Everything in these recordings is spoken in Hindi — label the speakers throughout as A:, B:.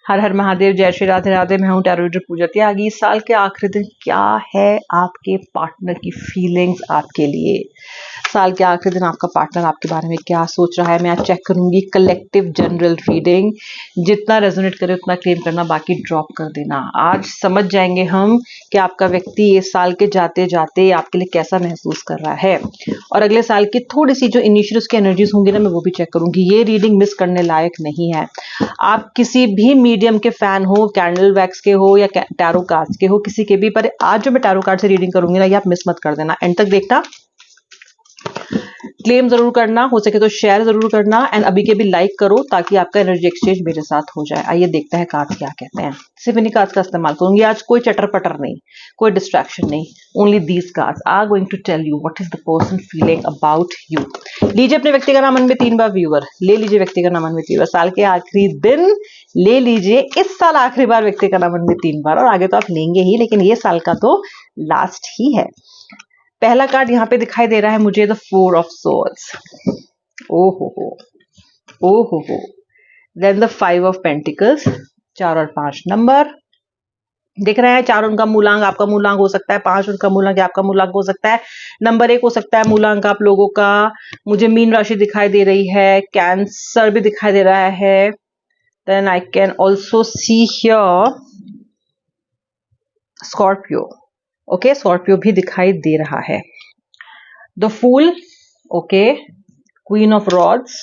A: हर हर महादेव, जय श्री राधे राधे। मैं हूँ टैरो रीडर पूजा त्यागी। इस साल के आखिरी दिन क्या है आपके पार्टनर की फीलिंग्स आपके लिए? साल के आखिरी दिन आपका पार्टनर आपके बारे में क्या सोच रहा है? मैं आज चेक करूंगी कलेक्टिव जनरल रीडिंग। जितना रेजोनेट करे उतना क्लेम करना, बाकी ड्रॉप कर देना। आज समझ जाएंगे हम कि आपका व्यक्ति इस साल के जाते जाते आपके लिए कैसा महसूस कर रहा है, और अगले साल की थोड़ी सी जो इनिशियल उसकी एनर्जीज होंगी ना, मैं वो भी चेक करूंगी। ये रीडिंग मिस करने लायक नहीं है। आप किसी भी मीडियम के फैन हो, कैंडल वैक्स के हो या टैरो कार्ड्स के हो, किसी के भी, पर आज जो मैं टैरो कार्ड से रीडिंग करूंगी ना, ये आप मिस मत कर देना। एंड तक देखना, क्लेम जरूर करना, हो सके तो शेयर जरूर करना, एंड अभी के भी लाइक करो ताकि आपका एनर्जी एक्सचेंज मेरे साथ हो जाए। आइए देखते हैं कार्ड्स क्या कहते हैं। सिर्फ इन्हीं कार्ड्स का इस्तेमाल करूंगी आज, कोई चटर पटर नहीं, कोई डिस्ट्रैक्शन नहीं। Only these cards are going to tell you what is the person feeling about you. लीजिए अपने व्यक्ति का नाम मन में 3 बार व्यूअर ले लीजिए। व्यक्ति का नाम मन में 3 बार। साल के आखिरी दिन ले लीजिए। इस साल आखिरी बार व्यक्ति का नाम मन में 3 बार, और आगे तो आप लेंगे ही, लेकिन ये साल का तो लास्ट ही है। पहला कार्ड यहाँ पे दिखाई दे रहा है मुझे, द 4 ऑफ सोर्ड्स। ओहो हो, ओहो हो। देन द 5 ऑफ पेंटिकल्स, 4 और 5 नंबर दिख रहे हैं। 4 उनका मूलांक आपका मूलांक हो सकता है, 5 उनका मूलांक आपका मूलांक हो सकता है, नंबर 1 हो सकता है मूलांक आप लोगों का। मुझे मीन राशि दिखाई दे रही है, कैंसर भी दिखाई दे रहा है। Then I can also see here Scorpio. Okay, Scorpio भी दिखाई दे रहा है। The fool, okay, queen of rods,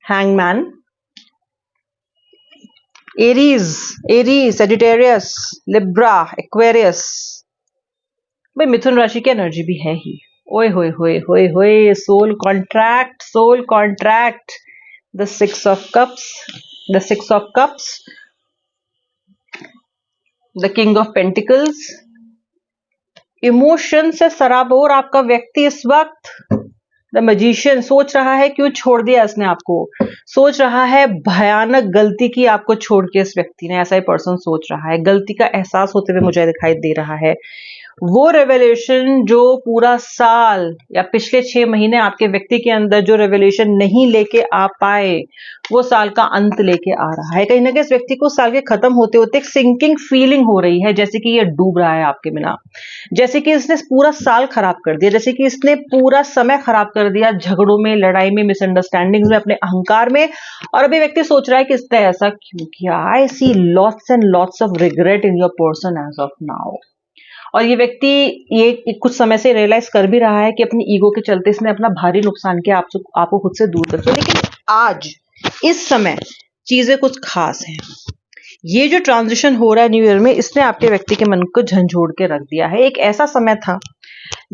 A: hangman, Aries, Sagittarius, Libra, Aquarius. भाई मिथुन राशि की एनर्जी भी है ही। ओए होए होए होए होए, soul contract, soul contract. The 6 of cups, the 6 of cups, the king of pentacles. Emotion से सराबोर आपका व्यक्ति इस वक्त। द मैजिशियन सोच रहा है क्यों छोड़ दिया इसने आपको, सोच रहा है भयानक गलती की आपको छोड़ के इस व्यक्ति ने, ऐसा ही पर्सन सोच रहा है। गलती का एहसास होते हुए मुझे दिखाई दे रहा है। वो रेवलेशन जो पूरा साल या पिछले 6 महीने आपके व्यक्ति के अंदर जो रेवलेशन नहीं लेके आ पाए, वो साल का अंत लेके आ रहा है। कहीं ना कहीं इस व्यक्ति को साल के खत्म होते होते एक सिंकिंग फीलिंग हो रही है, जैसे कि ये डूब रहा है आपके बिना, जैसे कि इसने पूरा साल खराब कर दिया, जैसे कि इसने पूरा समय खराब कर दिया झगड़ों में, लड़ाई में, मिसअंडरस्टैंडिंग में, अपने अहंकार में। और अभी व्यक्ति सोच रहा है कि इसने ऐसा क्यों किया। I see lots and lots of regret in your person as of now. और ये व्यक्ति ये कुछ समय से रियलाइज कर भी रहा है कि अपनी ईगो के चलते इसने अपना भारी नुकसान किया, आपको खुद से दूर कर दिया। लेकिन आज इस समय चीजें कुछ खास हैं। ये जो ट्रांजिशन हो रहा है न्यू ईयर में, इसने आपके व्यक्ति के मन को झंझोड़ के रख दिया है। एक ऐसा समय था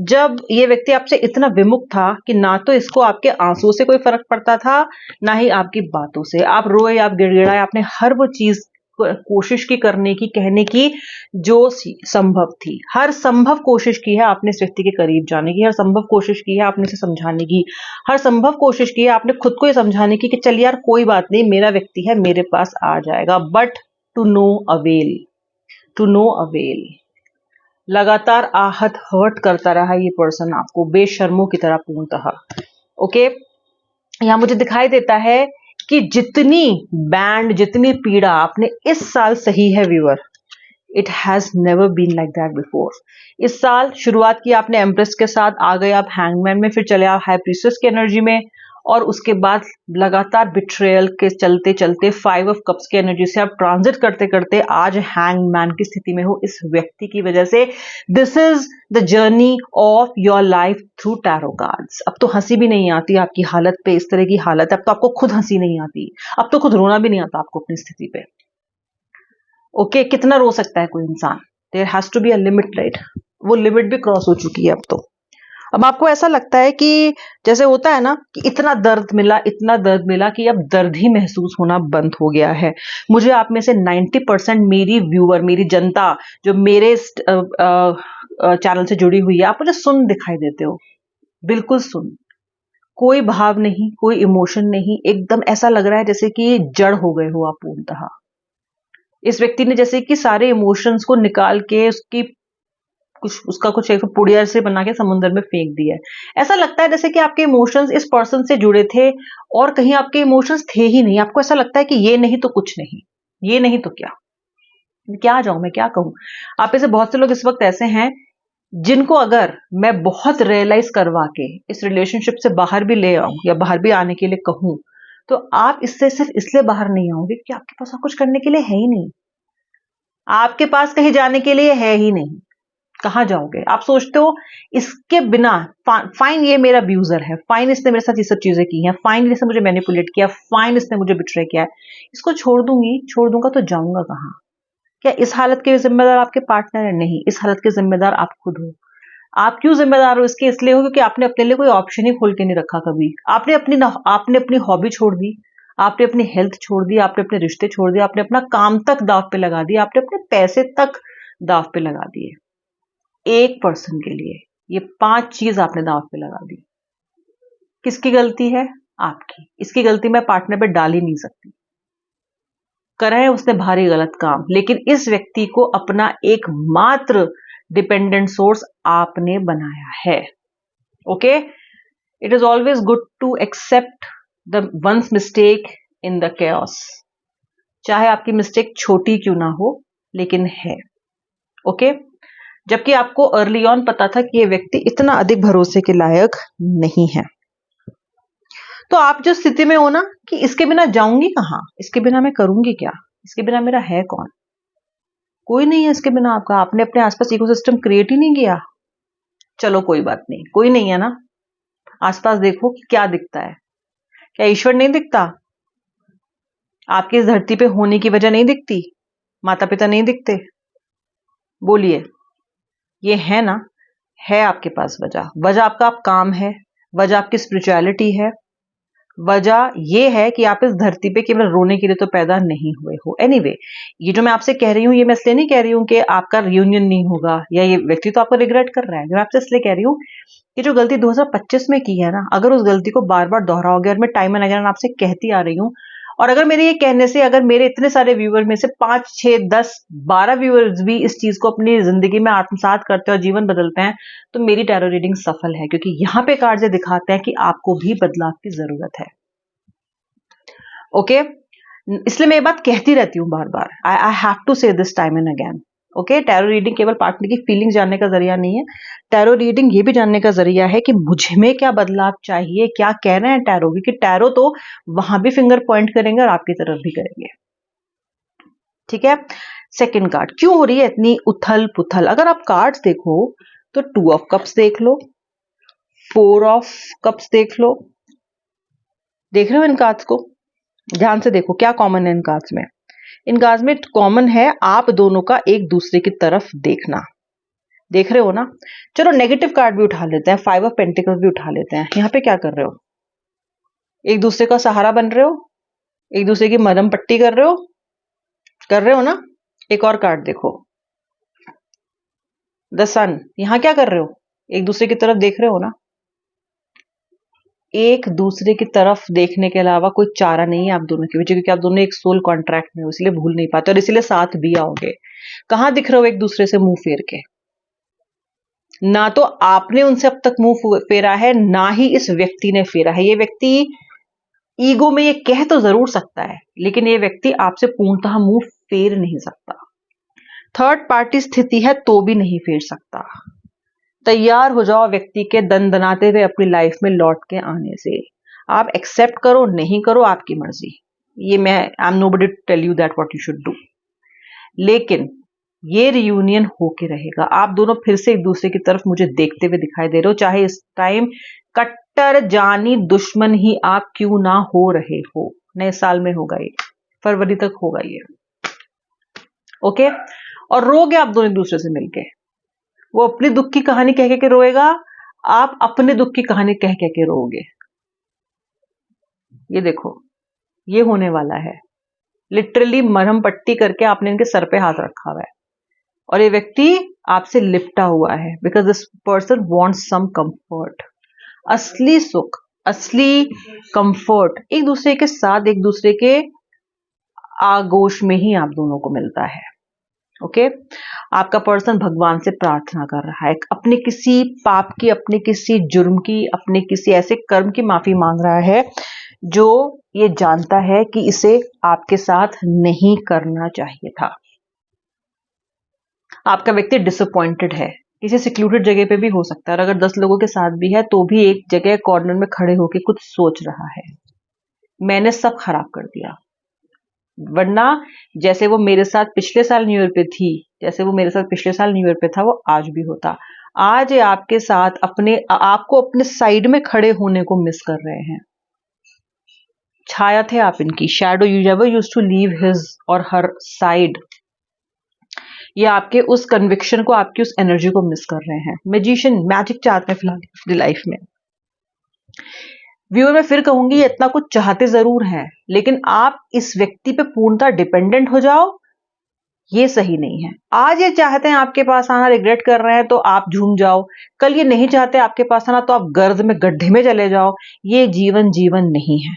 A: जब ये व्यक्ति आपसे इतना विमुख था कि ना तो इसको आपके आंसुओं से कोई फर्क पड़ता था, ना ही आपकी बातों से। आप रोए, आप गिड़गिड़ाए, आपने हर वो चीज कोशिश की करने की, कहने की जो संभव थी। हर संभव कोशिश की है आपने इस व्यक्ति के करीब जाने की, हर संभव कोशिश की है आपने इसे समझाने की, हर संभव कोशिश की है आपने खुद को ये समझाने की कि चल यार कोई बात नहीं, मेरा व्यक्ति है, मेरे पास आ जाएगा। But to no avail, to no avail. लगातार आहत, हर्ट करता रहा ये पर्सन आपको बेशर्मों की तरह पूर्णतः। ओके, यहां मुझे दिखाई देता है कि जितनी बैंड, जितनी पीड़ा आपने इस साल सही है viewer, it has never been like that before. इस साल शुरुआत की आपने एम्प्रेस के साथ, आ गए आप हैंगमैन में, फिर चले आप हाई प्रीस्टेस की एनर्जी में, और उसके बाद लगातार बिट्रेयल के चलते चलते 5 ऑफ कप्स की एनर्जी से आप ट्रांजिट करते करते आज हैंगमैन की स्थिति में हो इस व्यक्ति की वजह से। This is the journey of your life through tarot cards. अब तो हंसी भी नहीं आती आपकी हालत पे, इस तरह की हालत है। अब तो आपको खुद हंसी नहीं आती, अब तो खुद रोना भी नहीं आता आपको अपनी स्थिति पे। ओके, कितना रो सकता है कोई इंसान? There has to be a limit, right? वो लिमिट भी क्रॉस हो चुकी है अब तो। अब आपको ऐसा लगता है कि जैसे होता है ना कि इतना दर्द मिला, इतना दर्द मिला कि अब दर्द ही महसूस होना बंद हो गया है। मुझे आप में से 90% मेरी व्यूअर, मेरी जनता जो मेरे चैनल से जुड़ी हुई है, आप मुझे सुन दिखाई देते हो, बिल्कुल सुन। कोई भाव नहीं, कोई इमोशन नहीं, एकदम ऐसा लग रहा है जैसे कि जड़ हो गए हो आप पूर्णतः। इस व्यक्ति ने जैसे कि सारे इमोशंस को निकाल के उसका कुछ एक पुड़िया से बना के समुद्र में फेंक दिया है। ऐसा लगता है जैसे कि आपके इमोशंस इस पर्सन से जुड़े थे और कहीं आपके इमोशंस थे ही नहीं। आपको ऐसा लगता है कि ये नहीं तो कुछ नहीं, ये नहीं तो क्या, मैं क्या जाऊं, मैं क्या कहूं। आप में से बहुत से लोग इस वक्त ऐसे हैं जिनको अगर मैं बहुत रियलाइज करवा के इस रिलेशनशिप से बाहर भी ले आऊं या बाहर भी आने के लिए कहूं, तो आप इससे सिर्फ इसलिए बाहर नहीं आओगे कि आपके पास और कुछ करने के लिए है ही नहीं। आपके पास कहीं जाने के लिए है ही नहीं, कहां जाओगे। आप सोचते हो इसके बिना, फाइन ये मेरा अब्यूजर है, फाइन इसने मेरे साथ ये सब चीजें की हैं, फाइन इसने मुझे मैनिपुलेट किया, फाइन इसने मुझे बिट्रे किया है, इसको छोड़ दूंगा तो जाऊंगा कहां। क्या इस हालत के जिम्मेदार आपके पार्टनर है? नहीं, इस हालत के जिम्मेदार आप खुद हो। आप क्यों जिम्मेदार हो इसके? इसलिए हो क्योंकि आपने अपने लिए कोई ऑप्शन ही खोल के नहीं रखा कभी। आपने अपनी हॉबी छोड़ दी, आपने अपनी हेल्थ छोड़ दी, आपने अपने रिश्ते छोड़ दिए, आपने अपना काम तक दाव पे लगा दिया, आपने अपने पैसे तक दाव पे लगा दिए एक पर्सन के लिए। ये 5 चीज आपने दाव पे लगा दी। किसकी गलती है? आपकी। इसकी गलती मैं पार्टनर पे डाल ही नहीं सकती। करा है उसने भारी गलत काम, लेकिन इस व्यक्ति को अपना एकमात्र डिपेंडेंट सोर्स आपने बनाया है। Okay, it is always good to accept the one's mistake in the chaos, चाहे आपकी मिस्टेक छोटी क्यों ना हो, लेकिन है। ओके, जबकि आपको अर्ली ऑन पता था कि ये व्यक्ति इतना अधिक भरोसे के लायक नहीं है। तो आप जो स्थिति में हो ना कि इसके बिना जाऊंगी कहां, इसके बिना मैं करूंगी क्या, इसके बिना मेरा है कौन, कोई नहीं है इसके बिना आपका। आपने अपने आसपास इकोसिस्टम क्रिएट ही नहीं किया। चलो कोई बात नहीं, कोई नहीं है ना, आसपास देखो कि क्या दिखता है। क्या ईश्वर नहीं दिखता? आपकी इस धरती पे होने की वजह नहीं दिखती? माता पिता नहीं दिखते? बोलिए, ये है ना, है आपके पास वजह। वजह आपका काम है, वजह आपकी स्पिरिचुअलिटी है, वजह ये है कि आप इस धरती पे केवल रोने के लिए तो पैदा नहीं हुए हो। एनीवे, ये जो मैं आपसे कह रही हूँ, ये मैं इसलिए नहीं कह रही हूँ कि आपका रियूनियन नहीं होगा या ये व्यक्ति तो आपको रिग्रेट कर रहा है। मैं आपसे इसलिए कह रही हूँ कि जो गलती 2025 में की है ना, अगर उस गलती को बार बार दोहराओगे, और मैं टाइम एंड अगेन आपसे कहती आ रही हूँ, और अगर मेरे ये कहने से, अगर मेरे इतने सारे व्यूअर में से 5, 6, 10, 12 व्यूअर्स भी इस चीज को अपनी जिंदगी में आत्मसात करते हैं और जीवन बदलते हैं, तो मेरी टैरो रीडिंग सफल है, क्योंकि यहाँ पे कार्ड दिखाते हैं कि आपको भी बदलाव की जरूरत है। ओके, इसलिए मैं ये बात कहती रहती हूँ बार बार, आई हैव टू से this time and again. Okay, tarot reading केवल पार्टनर की फीलिंग जानने का जरिया नहीं है। टैरो रीडिंग ये भी जानने का जरिया है कि मुझे में क्या बदलाव चाहिए, क्या कह रहे हैं टैरो, क्योंकि टैरो तो वहां भी फिंगर पॉइंट करेंगे और आपकी तरफ भी करेंगे। ठीक है, सेकंड कार्ड, क्यों हो रही है इतनी उथल पुथल? अगर आप कार्ड्स देखो तो 2 ऑफ कप्स देख लो, 4 ऑफ कप्स देख लो। देख रहे हो इन कार्ड्स को? ध्यान से देखो क्या कॉमन है इन कार्ड्स में। इन कार्ड्स में कॉमन है आप दोनों का एक दूसरे की तरफ देखना। देख रहे हो ना? चलो नेगेटिव कार्ड भी उठा लेते हैं, 5 ऑफ पेंटिकल्स भी उठा लेते हैं। यहाँ पे क्या कर रहे हो? एक दूसरे का सहारा बन रहे हो, एक दूसरे की मरहम पट्टी कर रहे हो ना? एक और कार्ड देखो, द सन। यहां क्या कर रहे हो? एक दूसरे की तरफ देख रहे हो ना? एक दूसरे की तरफ देखने के अलावा कोई चारा नहीं है आप दोनों के बीच, क्योंकि आप दोनों एक सोल कॉन्ट्रैक्ट में हो, इसलिए भूल नहीं पाते और इसीलिए साथ भी आओगे। कहां दिख रहे हो एक दूसरे से मुंह फेर के? ना तो आपने उनसे अब तक मुंह फेरा है, ना ही इस व्यक्ति ने फेरा है। ये व्यक्ति ईगो में ये कह तो जरूर सकता है, लेकिन ये व्यक्ति आपसे पूर्णतः मुंह फेर नहीं सकता। थर्ड पार्टी स्थिति है तो भी नहीं फेर सकता। तैयार हो जाओ व्यक्ति के दनदनाते हुए अपनी लाइफ में लौट के आने से। आप एक्सेप्ट करो, नहीं करो, आपकी मर्जी। ये मैं I am nobody to tell you that what you should do, लेकिन ये रियूनियन होके रहेगा। आप दोनों फिर से एक दूसरे की तरफ मुझे देखते हुए दिखाई दे रहे हो, चाहे इस टाइम कट्टर जानी दुश्मन ही आप क्यों ना हो रहे हो। नए साल में होगा ये, फरवरी तक होगा ये। ओके, और रोगे आप दोनों एक दूसरे से मिलके। वो अपनी दुख की कहानी कह के रोएगा, आप अपने दुख की कहानी कह के रोओगे। ये देखो, ये होने वाला है। लिटरली मरहम पट्टी करके आपने इनके सर पे हाथ रखा हुआ है और ये व्यक्ति आपसे लिपटा हुआ है, because this person wants some comfort. असली सुख, असली कंफर्ट एक दूसरे के साथ, एक दूसरे के आगोश में ही आप दोनों को मिलता है। ओके, आपका पर्सन भगवान से प्रार्थना कर रहा है, अपने किसी पाप की, अपने किसी जुर्म की, अपने किसी ऐसे कर्म की माफी मांग रहा है जो ये जानता है कि इसे आपके साथ नहीं करना चाहिए था। आपका व्यक्ति डिसअपॉइंटेड है, किसी सिक्योर्ड जगह पे भी हो सकता है, और अगर 10 लोगों के साथ भी है तो भी एक जगह कॉर्नर में खड़े होकर कुछ सोच रहा है, मैंने सब खराब कर दिया। वरना जैसे वो मेरे साथ पिछले साल न्यू ईयर पे थी, जैसे वो मेरे साथ पिछले साल न्यू ईयर पे था, वो आज भी होता। आज ये आपके साथ आपको अपने साइड में खड़े होने को मिस कर रहे हैं। छाया थे आप इनकी, shadow, you never used to leave his or her side. ये आपके उस कन्विक्शन को, आपकी उस एनर्जी को मिस कर रहे हैं। मैजिशियन मैजिक चाहते हैं फिलहाल अपनी लाइफ में। व्यूअर, मैं फिर कहूंगी ये इतना कुछ चाहते जरूर हैं, लेकिन आप इस व्यक्ति पे पूर्णतः डिपेंडेंट हो जाओ, ये सही नहीं है। आज ये चाहते हैं आपके पास आना, रिग्रेट कर रहे हैं तो आप झूम जाओ। कल ये नहीं चाहते आपके पास आना तो आप गर्द में, गड्ढे में चले जाओ। ये जीवन नहीं है।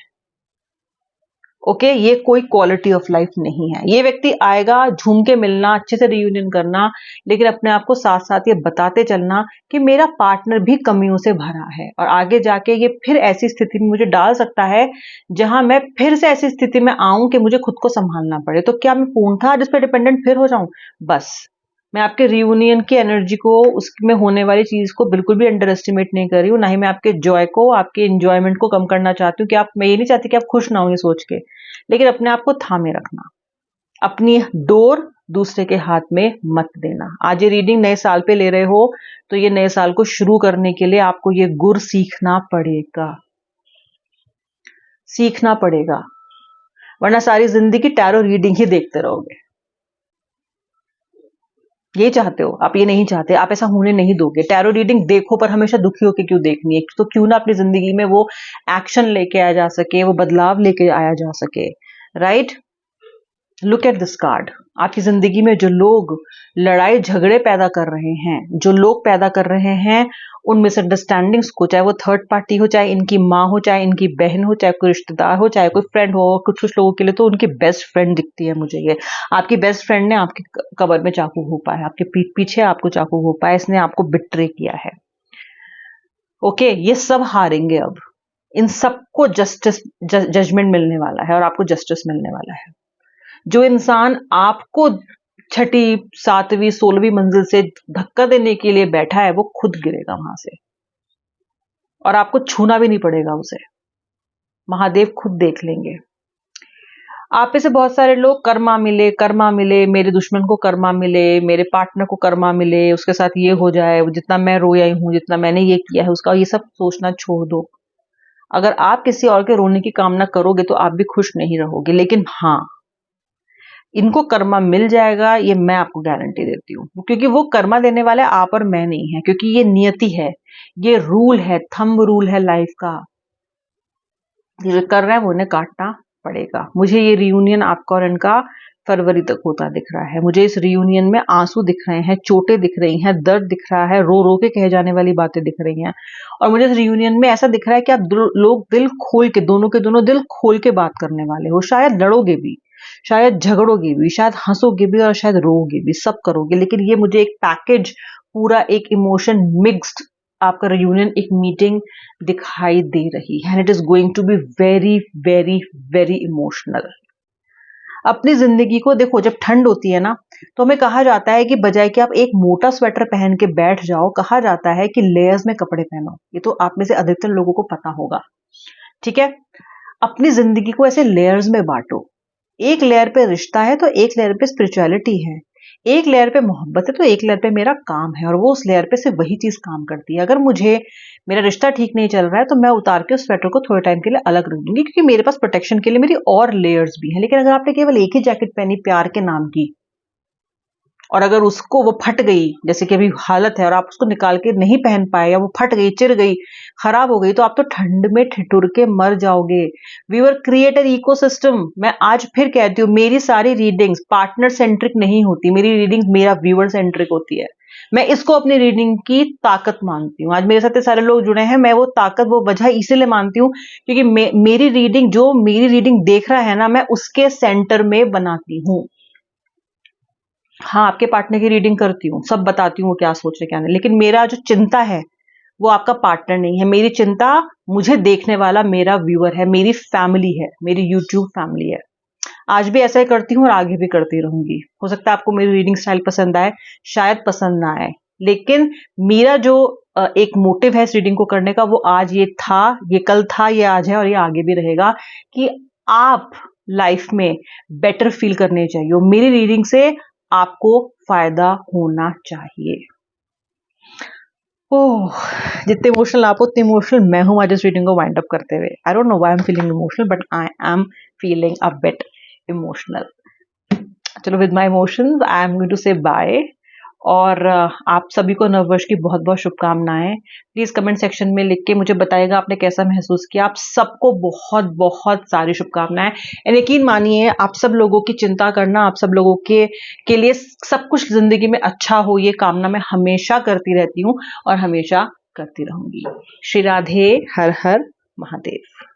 A: ओके, ये कोई क्वालिटी ऑफ लाइफ नहीं है। ये व्यक्ति आएगा झूम के मिलना, अच्छे से रियूनियन करना, लेकिन अपने आप को साथ साथ ये बताते चलना कि मेरा पार्टनर भी कमियों से भरा है, और आगे जाके ये फिर ऐसी स्थिति में मुझे डाल सकता है जहां मैं फिर से ऐसी स्थिति में आऊं कि मुझे खुद को संभालना पड़े। तो क्या मैं पूर्णतः जिस पर डिपेंडेंट फिर हो जाऊं? बस मैं आपके रियूनियन की एनर्जी को, उसमें होने वाली चीज को बिल्कुल भी अंडर एस्टिमेट नहीं कर रही हूँ, ना ही मैं आपके जॉय को, आपके इंजॉयमेंट को कम करना चाहती हूँ। कि मैं ये नहीं चाहती कि आप खुश ना हो ये सोच के, लेकिन अपने आप को थामे रखना, अपनी डोर दूसरे के हाथ में मत देना। आज ये रीडिंग नए साल पे ले रहे हो तो ये नए साल को शुरू करने के लिए आपको ये गुर सीखना पड़ेगा, सीखना पड़ेगा, वरना सारी जिंदगी टैरो रीडिंग ही देखते रहोगे। ये चाहते हो आप? ये नहीं चाहते, आप ऐसा होने नहीं दोगे। टैरो रीडिंग देखो, पर हमेशा दुखी होके क्यों देखनी है? तो क्यों ना अपनी जिंदगी में वो एक्शन लेके आया जा सके, वो बदलाव लेके आया जा सके, right? Look at this card. आपकी जिंदगी में जो लोग लड़ाई झगड़े पैदा कर रहे हैं, जो लोग पैदा कर रहे हैं उन मिसअंडरस्टैंडिंग्स को, चाहे वो थर्ड पार्टी हो, चाहे इनकी माँ हो, चाहे इनकी बहन हो, चाहे कोई रिश्तेदार हो, चाहे कोई फ्रेंड हो, कुछ कुछ लोगों के लिए तो उनकी बेस्ट फ्रेंड दिखती है मुझे। ये आपकी बेस्ट फ्रेंड ने आपकी कबर में चाकू घोंपा है, आपके पीठ पीछे आपको चाकू घोंपा है, इसने आपको बिट्रे किया है। ओके, ये सब हारेंगे अब। इन सबको जस्टिस, जजमेंट मिलने वाला है, और आपको जस्टिस मिलने वाला है। जो इंसान आपको छठी, सातवीं, 16वीं मंजिल से धक्का देने के लिए बैठा है, वो खुद गिरेगा वहां से, और आपको छूना भी नहीं पड़ेगा उसे। महादेव खुद देख लेंगे। आप में से बहुत सारे लोग कर्मा मिले, कर्मा मिले, मेरे दुश्मन को कर्मा मिले, मेरे पार्टनर को कर्मा मिले, उसके साथ ये हो जाए, जितना मैं रोई हूं, जितना मैंने ये किया है उसका, ये सब सोचना छोड़ दो। अगर आप किसी और के रोने की कामना करोगे तो आप भी खुश नहीं रहोगे। लेकिन हाँ, इनको कर्मा मिल जाएगा, ये मैं आपको गारंटी देती हूँ, क्योंकि वो कर्मा देने वाले आप और मैं नहीं है, क्योंकि ये नियति है, ये रूल है, थंब रूल है लाइफ का। जो कर रहा है वो उन्हें काटना पड़ेगा। मुझे ये रियूनियन आपका और इनका फरवरी तक होता दिख रहा है। मुझे इस रियूनियन में आंसू दिख रहे हैं, चोटें दिख रही हैं, दर्द दिख रहा है, रो रो के कहे जाने वाली बातें दिख रही हैं, और मुझे इस रियूनियन में ऐसा दिख रहा है कि आप लोग दिल खोल के, दोनों के दोनों दिल खोल के बात करने वाले हो। शायद लड़ोगे भी, शायद झगड़ोगे भी, शायद हंसोगे भी, और शायद रोओगे भी, सब करोगे। लेकिन ये मुझे एक पैकेज, पूरा एक इमोशन मिक्स्ड आपका रियूनियन, एक मीटिंग दिखाई दे रही है, and it is going to be very very very emotional. अपनी जिंदगी को देखो, जब ठंड होती है ना, तो हमें कहा जाता है कि बजाय कि आप एक मोटा स्वेटर पहन के बैठ जाओ, कहा जाता है कि लेयर्स में कपड़े पहनो। ये तो आप में से अधिकतर लोगों को पता होगा, ठीक है? अपनी जिंदगी को ऐसे लेयर्स में बांटो। एक लेयर पे रिश्ता है तो एक लेयर पे स्पिरिचुअलिटी है, एक लेयर पे मोहब्बत है तो एक लेयर पे मेरा काम है, और वो उस लेयर पे सिर्फ वही चीज काम करती है। अगर मुझे मेरा रिश्ता ठीक नहीं चल रहा है तो मैं उतार के उस स्वेटर को थोड़े टाइम के लिए अलग रख दूंगी, क्योंकि मेरे पास प्रोटेक्शन के लिए मेरी और लेयर्स भी हैं। लेकिन अगर आपने केवल एक ही जैकेट पहनी प्यार के नाम की, और अगर उसको वो फट गई, जैसे कि अभी हालत है, और आप उसको निकाल के नहीं पहन पाए, या वो फट गई, चिर गई, खराब हो गई, तो आप तो ठंड में ठिठुर के मर जाओगे। Viewer, create an ecosystem. मैं आज फिर कहती हूँ, मेरी सारी रीडिंग्स पार्टनर सेंट्रिक नहीं होती, मेरी रीडिंग्स मेरा व्यूअर सेंट्रिक होती है। मैं इसको अपनी रीडिंग की ताकत मानती हूँ। आज मेरे साथ सारे लोग जुड़े हैं, मैं वो ताकत, वो वजह इसीलिए मानती हूँ क्योंकि मेरी रीडिंग, जो मेरी रीडिंग देख रहा है ना, मैं उसके सेंटर में बनाती हूँ। हाँ, आपके पार्टनर की रीडिंग करती हूँ, सब बताती हूँ वो क्या सोच रहे क्या नहीं, लेकिन मेरा जो चिंता है वो आपका पार्टनर नहीं है। मेरी चिंता मुझे देखने वाला मेरा व्यूअर है, मेरी फैमिली है, मेरी यूट्यूब फैमिली है। आज भी ऐसा ही करती हूँ और आगे भी करती रहूंगी। हो सकता है आपको मेरी रीडिंग स्टाइल पसंद आए, शायद पसंद ना आए, लेकिन मेरा जो एक मोटिव है इस रीडिंग को करने का, वो आज ये था, ये कल था, ये आज है और ये आगे भी रहेगा कि आप लाइफ में बेटर फील करने चाहिए। मेरी रीडिंग से आपको फायदा होना चाहिए। ओह, जितने इमोशनल आप हो उतने इमोशनल मैं हूं आज इस रीडिंग को वाइंड अप करते हुए। I don't know why I am feeling emotional, but I am feeling a bit emotional. चलो, with my emotions I am going to say bye. और आप सभी को नववर्ष की बहुत बहुत शुभकामनाएं। प्लीज कमेंट सेक्शन में लिख के मुझे बताइएगा आपने कैसा महसूस किया। आप सबको बहुत बहुत सारी शुभकामनाएं। यकीन मानिए, आप सब लोगों की चिंता करना, आप सब लोगों के लिए सब कुछ जिंदगी में अच्छा हो, ये कामना मैं हमेशा करती रहती हूँ और हमेशा करती रहूंगी। श्री राधे, हर हर महादेव।